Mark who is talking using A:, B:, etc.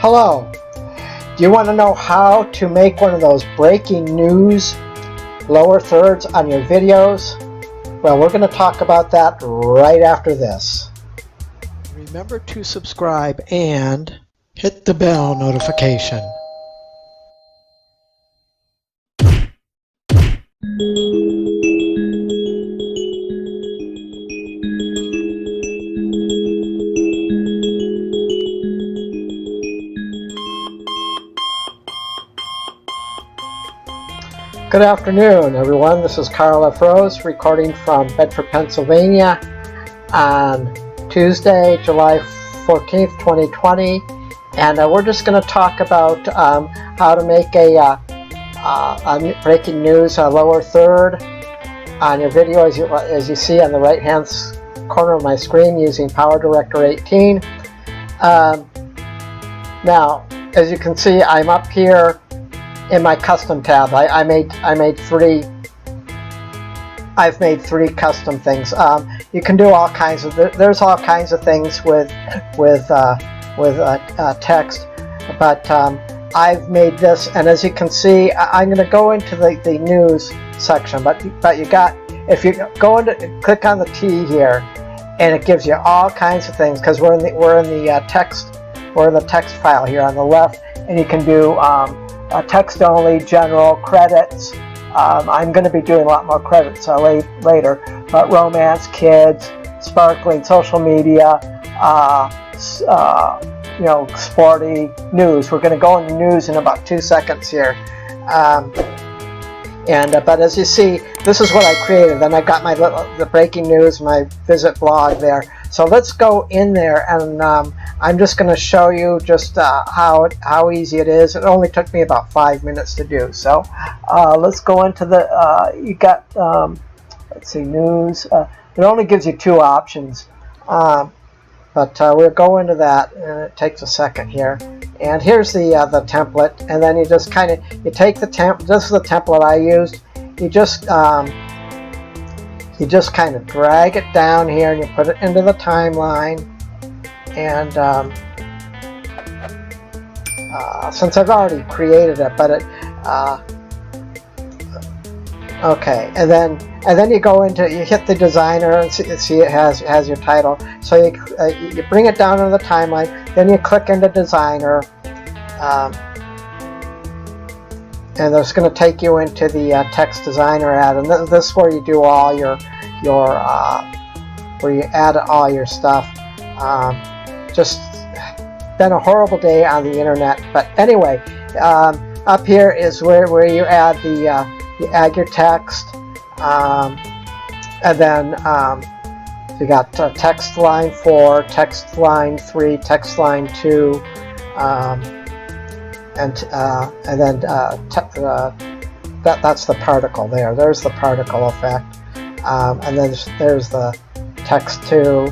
A: Hello. Do you want to know how to make one of those breaking news lower thirds on your videos? Well, we're going to talk about that right after this. Remember to subscribe and hit the bell notification. Good afternoon, everyone. This is Karl F. Rose recording from Bedford, Pennsylvania on Tuesday, July 14th, 2020. And we're just going to talk about how to make a breaking news lower third on your video as you see on the right hand corner of my screen using PowerDirector 18. Now, as you can see, I'm up here in my custom tab. I've made three custom things. You can do all kinds of, there's all kinds of things with text, but I've made this, and as you can see, I'm going to go into the news section, but you got, if you go into, click on the T here, and it gives you all kinds of things, because we're in the text file here on the left, and you can do text only, general, credits. I'm going to be doing a lot more credits later, but romance, kids, sparkling, social media, sporty, news. We're going to go into news in about 2 seconds here. But as you see, this is what I created. Then I got the breaking news, my visit blog there. So let's go in there, and I'm just going to show you just how easy it is. It only took me about 5 minutes to do. So let's go into the, you got, let's see, news. It only gives you two options, but we'll go into that, and it takes a second here. And here's the template, and then you just kind of, you take the this is the template I used. You just kind of drag it down here, and you put it into the timeline. And since I've already created it, but it okay, and then you go into, you hit the designer, and see it has your title. So you bring it down to the timeline, then you click into designer, and it's going to take you into the text designer ad, and this is where you do all your where you add all your stuff. Just been a horrible day on the internet, but anyway, up here is where you add you add your text, and then you got text line 4, text line 3, text line 2, and then that's the particle there. There's the particle effect, and then there's the text 2.